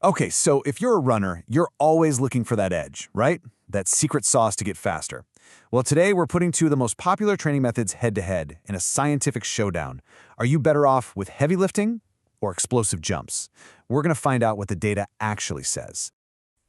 Okay, so if you're a runner, you're always looking for that edge, right? That secret sauce to get faster. Well, today we're putting two of the most popular training methods head-to-head in a scientific showdown. Are you better off with heavy lifting or explosive jumps? We're going to find out what the data actually says.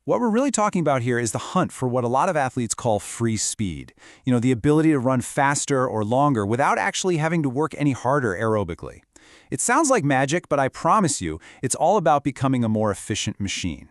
What we're really talking about here is the hunt for what a lot of athletes call free speed. The ability to run faster or longer without actually having to work any harder aerobically. It sounds like magic, but I promise you, it's all about becoming a more efficient machine.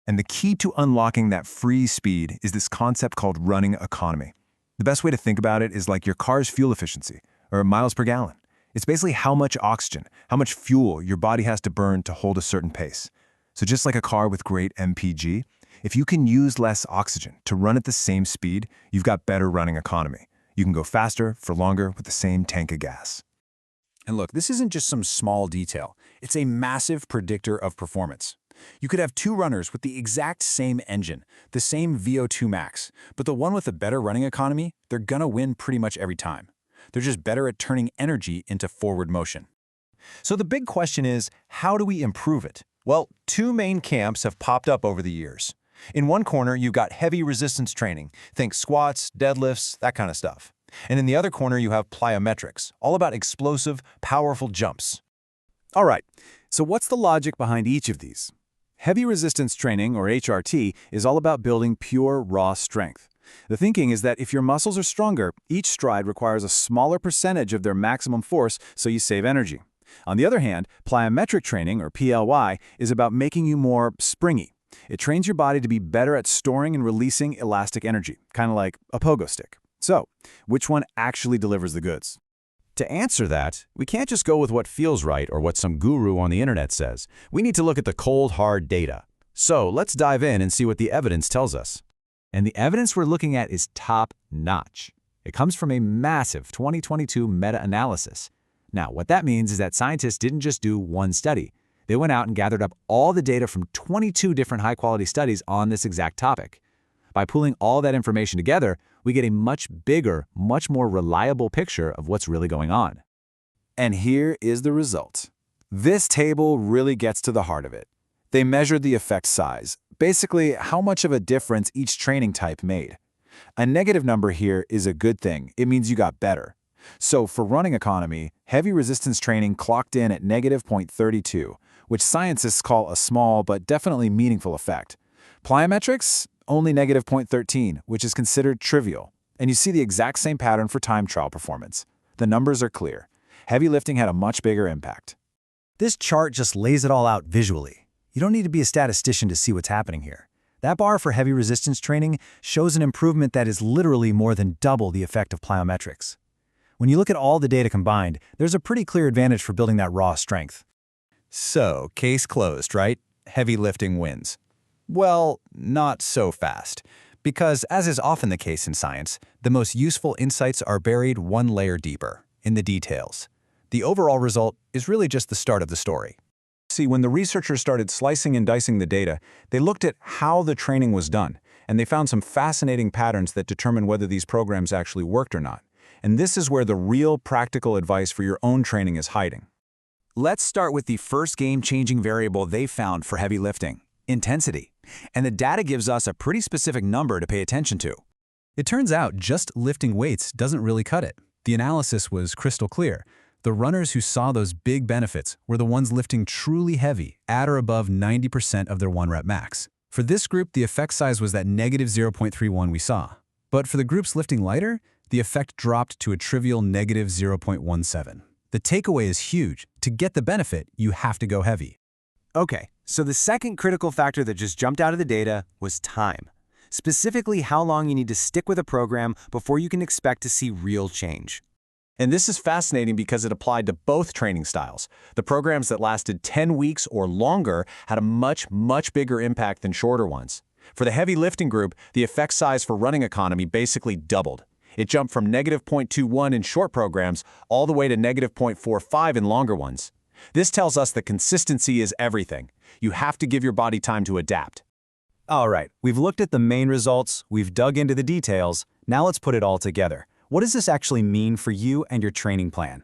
And the key to unlocking that free speed is this concept called running economy. The best way to think about it is like your car's fuel efficiency, or miles per gallon. It's basically how much oxygen, how much fuel your body has to burn to hold a certain pace. So just like a car with great MPG, if you can use less oxygen to run at the same speed, you've got better running economy. You can go faster for longer with the same tank of gas. And look, this isn't just some small detail. It's a massive predictor of performance. You could have two runners with the exact same engine, the same VO2 max, but the one with a better running economy, they're gonna win pretty much every time. They're just better at turning energy into forward motion. So the big question is, how do we improve it? Well, two main camps have popped up over the years. In one corner, you've got heavy resistance training. Think squats, deadlifts, that kind of stuff. And in the other corner, you have plyometrics, all about explosive, powerful jumps. All right, so what's the logic behind each of these? Heavy resistance training, or HRT, is all about building pure, raw strength. The thinking is that if your muscles are stronger, each stride requires a smaller percentage of their maximum force, so you save energy. On the other hand, plyometric training, or PLY, is about making you more springy. It trains your body to be better at storing and releasing elastic energy, kind of like a pogo stick. So, which one actually delivers the goods? To answer that, we can't just go with what feels right or what some guru on the internet says. We need to look at the cold, hard data. So let's dive in and see what the evidence tells us. And the evidence we're looking at is top-notch. It comes from a massive 2022 meta-analysis. Now, what that means is that scientists didn't just do one study. They went out and gathered up all the data from 22 different high-quality studies on this exact topic. By pulling all that information together, we get a much bigger, much more reliable picture of what's really going on. And here is the result. This table really gets to the heart of it. They measured the effect size, basically how much of a difference each training type made. A negative number here is a good thing. It means you got better. So for running economy, heavy resistance training clocked in at negative 0.32, which scientists call a small but definitely meaningful effect. Plyometrics, only negative 0.13, which is considered trivial. And you see the exact same pattern for time trial performance. The numbers are clear. Heavy lifting had a much bigger impact. This chart just lays it all out visually. You don't need to be a statistician to see what's happening here. That bar for heavy resistance training shows an improvement that is literally more than double the effect of plyometrics. When you look at all the data combined, there's a pretty clear advantage for building that raw strength. So, case closed, right? Heavy lifting wins. Well, not so fast. Because, as is often the case in science, the most useful insights are buried one layer deeper, in the details. The overall result is really just the start of the story. See, when the researchers started slicing and dicing the data, they looked at how the training was done, and they found some fascinating patterns that determine whether these programs actually worked or not. And this is where the real practical advice for your own training is hiding. Let's start with the first game-changing variable they found for heavy lifting: intensity. And the data gives us a pretty specific number to pay attention to. It turns out just lifting weights doesn't really cut it. The analysis was crystal clear. The runners who saw those big benefits were the ones lifting truly heavy, at or above 90% of their 1-rep max. For this group, the effect size was that negative 0.31 we saw. But for the groups lifting lighter, the effect dropped to a trivial negative 0.17. The takeaway is huge. To get the benefit, you have to go heavy. Okay, so the second critical factor that just jumped out of the data was time. Specifically, how long you need to stick with a program before you can expect to see real change. And this is fascinating because it applied to both training styles. The programs that lasted 10 weeks or longer had a much, much bigger impact than shorter ones. For the heavy lifting group, the effect size for running economy basically doubled. It jumped from negative 0.21 in short programs all the way to negative 0.45 in longer ones. This tells us that consistency is everything. You have to give your body time to adapt. All right, we've looked at the main results, we've dug into the details. Now let's put it all together. What does this actually mean for you and your training plan?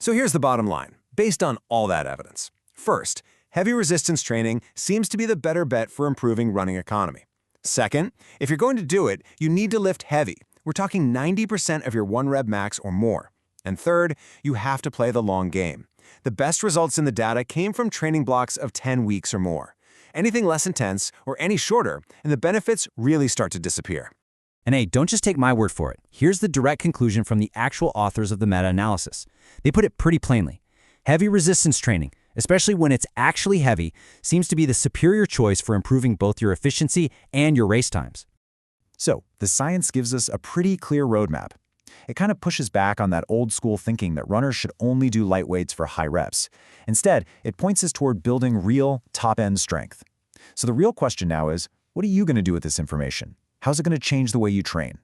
So here's the bottom line, based on all that evidence. First, heavy resistance training seems to be the better bet for improving running economy. Second, if you're going to do it, you need to lift heavy. We're talking 90% of your 1-rep max or more. And third, you have to play the long game. The best results in the data came from training blocks of 10 weeks or more. Anything less intense or any shorter, and the benefits really start to disappear. And hey, don't just take my word for it. Here's the direct conclusion from the actual authors of the meta-analysis. They put it pretty plainly. Heavy resistance training, especially when it's actually heavy, seems to be the superior choice for improving both your efficiency and your race times. So, the science gives us a pretty clear roadmap. It kind of pushes back on that old-school thinking that runners should only do light weights for high reps. Instead, it points us toward building real, top-end strength. So the real question now is, what are you going to do with this information? How's it going to change the way you train?